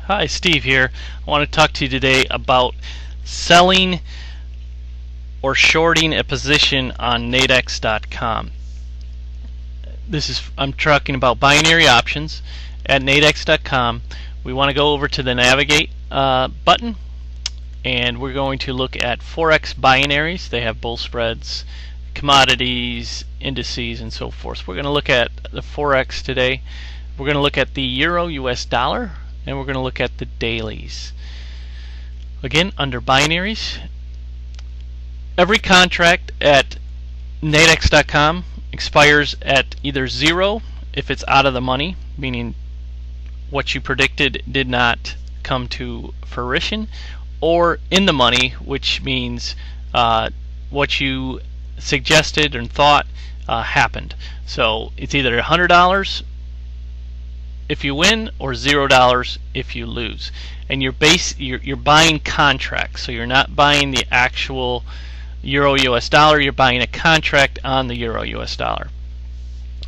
Hi, Steve here. I want to talk to you today about selling or shorting a position on nadex.com. I'm talking about binary options at nadex.com. We want to go over to the navigate button, and we're going to look at forex binaries. They have bull spreads, commodities, indices, and so forth. We're going to look at the forex today. We're going to look at the euro US dollar, and we're going to look at the dailies. Again, under binaries, every contract at nadex.com expires at either 0 if it's out of the money, meaning what you predicted did not come to fruition, or in the money, which means what you suggested and thought happened. So it's either $100 if you win or $0 if you lose. And you're buying contracts, so you're not buying the actual euro US dollar, you're buying a contract on the euro US dollar.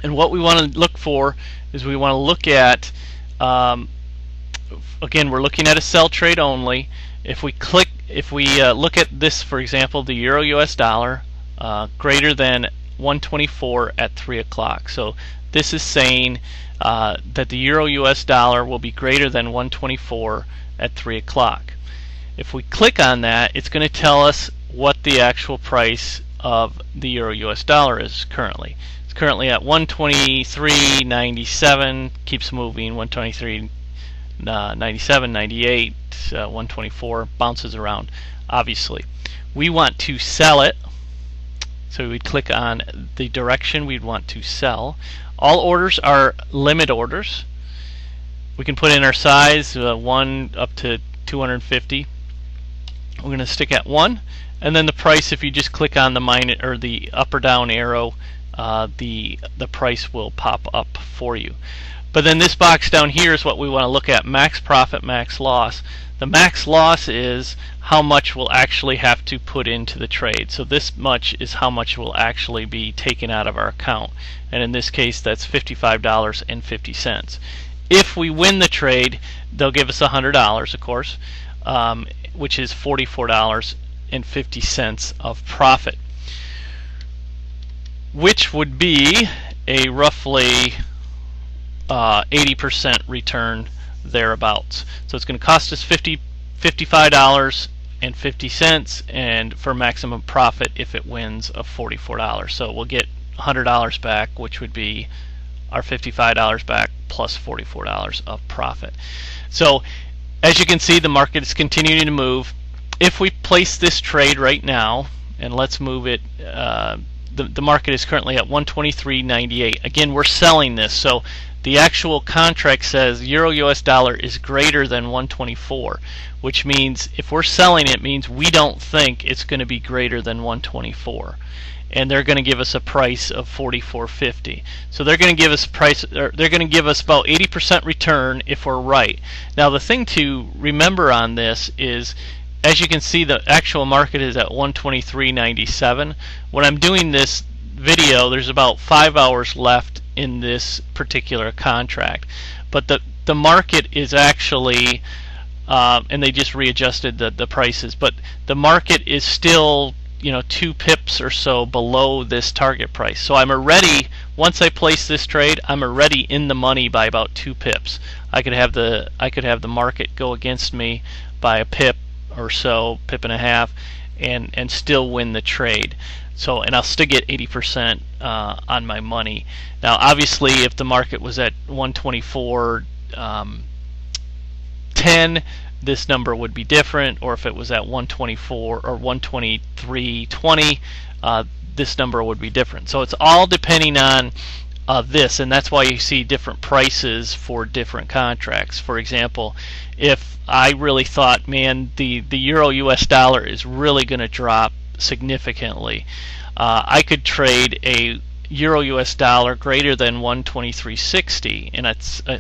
And what we want to look for is we want to look at again, we're looking at a sell trade only. If we look at this, for example, the euro US dollar greater than 124 at 3 o'clock. So this is saying that the euro US dollar will be greater than 124 at 3 o'clock. If we click on that, it's going to tell us what the actual price of the euro US dollar is currently. It's currently at 123.97, keeps moving, 123.97, 98, 124, bounces around. Obviously, we want to sell it, so we'd click on the direction we'd want to sell. All orders are limit orders. We can put in our size, 1 up to 250. We're going to stick at 1, and then the price, if you just click on the minus or the up or down arrow, the price will pop up for you. But then this box down here is what we want to look at: max profit, max loss. The max loss is how much we'll actually have to put into the trade. So this much is how much will actually be taken out of our account, and in this case that's $55.50. If we win the trade, they'll give us $100, of course, which is $44.50 of profit, which would be a roughly 80% return thereabouts. So it's going to cost us $55.50, and for maximum profit if it wins of $44. So we'll get $100 back, which would be our $55 back plus $44 of profit. So as you can see, the market is continuing to move. If we place this trade right now, and let's move it, the market is currently at 123.98. Again, we're selling this, so the actual contract says euro US dollar is greater than 124, which means if we're selling it, means we don't think it's going to be greater than 124, and they're going to give us a price of $44.50. So they're going to give us they're going to give us about 80% return if we're right. Now the thing to remember on this is, as you can see, the actual market is at 123.97. When I'm doing this video, there's about 5 hours left in this particular contract, but the market is actually and they just readjusted the prices, but the market is still 2 pips or so below this target price. So I'm already, once I place this trade, I'm already in the money by about 2 pips. I could have the market go against me by a pip or so, pip and a half, and still win the trade. So, and I'll still get 80% on my money. Now, obviously, if the market was at 124.10, this number would be different, or if it was at 124 or 123.20, this number would be different. So it's all depending on this, and that's why you see different prices for different contracts. For example, if I really thought, man, the euro US dollar is really going to drop significantly, I could trade a euro US dollar greater than 123.60, and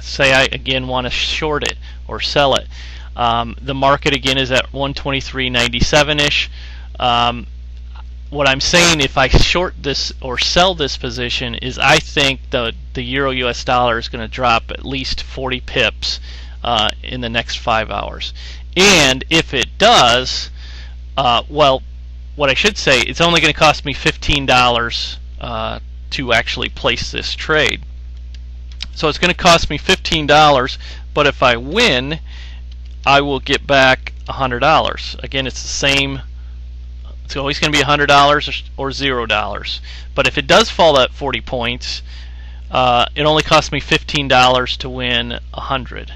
say I again want to short it or sell it. The market again is at 123.97-ish. What I'm saying, if I short this or sell this position, is I think the euro US dollar is going to drop at least 40 pips in the next 5 hours. And if it does, well, what I should say, it's only going to cost me $15 to actually place this trade. So it's going to cost me $15, but if I win, I will get back $100. Again, it's the same. It's always going to be $100 or $0. But if it does fall at 40 points, it only costs me $15 to win 100.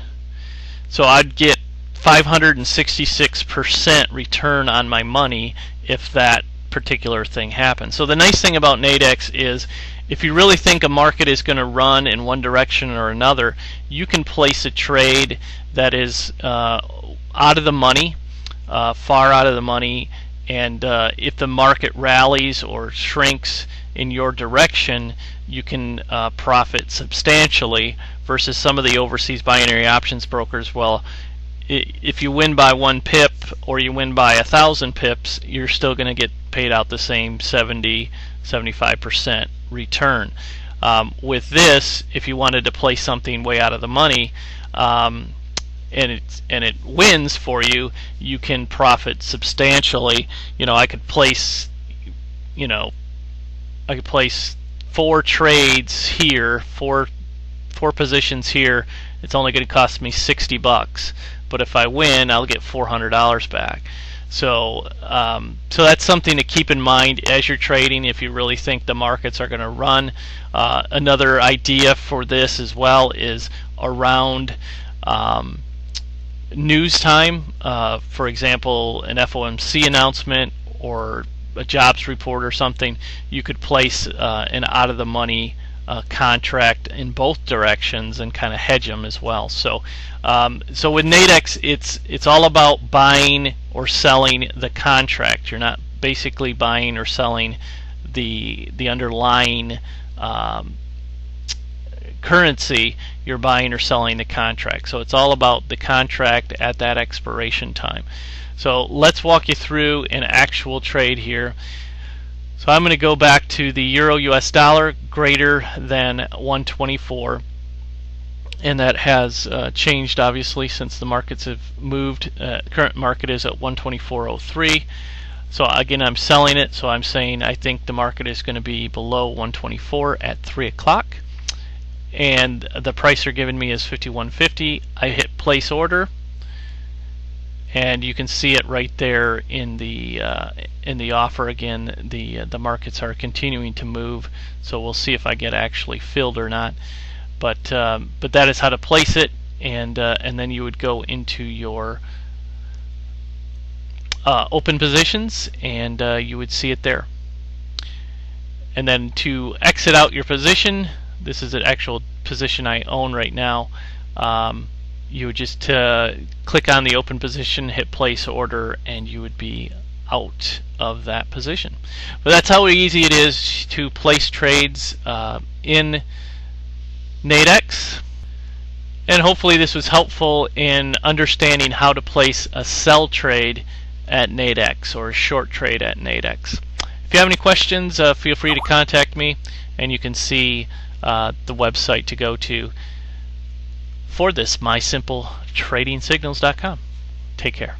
So I'd get 566% return on my money if that particular thing happens. So the nice thing about Nadex is, if you really think a market is going to run in one direction or another, you can place a trade that is out of the money, far out of the money, and if the market rallies or shrinks in your direction, you can profit substantially, versus some of the overseas binary options brokers. Well, if you win by 1 pip or you win by 1,000 pips, you're still going to get paid out the same 70-75% return. With this, if you wanted to place something way out of the money, and it wins for you, you can profit substantially. I could place, I could place 4 trades here, four positions here. It's only going to cost me $60, but if I win, I'll get $400 back. So that's something to keep in mind as you're trading, if you really think the markets are going to run. Another idea for this as well is around news time. For example, an FOMC announcement or a jobs report or something. You could place an out of the money contract in both directions and kind of hedge them as well. So with Nadex, it's all about buying or selling the contract. You're not basically buying or selling the underlying currency. You're buying or selling the contract. So it's all about the contract at that expiration time. So let's walk you through an actual trade here. So I'm going to go back to the Euro US dollar greater than 124, and that has changed obviously since the markets have moved. Current market is at 124.03. So again, I'm selling it, so I'm saying I think the market is going to be below 124 at 3 o'clock, and the price they're giving me is 51.50. I hit place order, and you can see it right there in the offer. Again, the markets are continuing to move, so we'll see if I get actually filled or not. But that is how to place it, and then you would go into your open positions, and you would see it there. And then to exit out your position, this is an actual position I own right now. You would just click on the open position, hit place order, and you would be out of that position. But that's how easy it is to place trades in Nadex. And hopefully this was helpful in understanding how to place a sell trade at Nadex or a short trade at Nadex. If you have any questions, feel free to contact me, and you can see the website to go to for this, mysimpletradingsignals.com. Take care.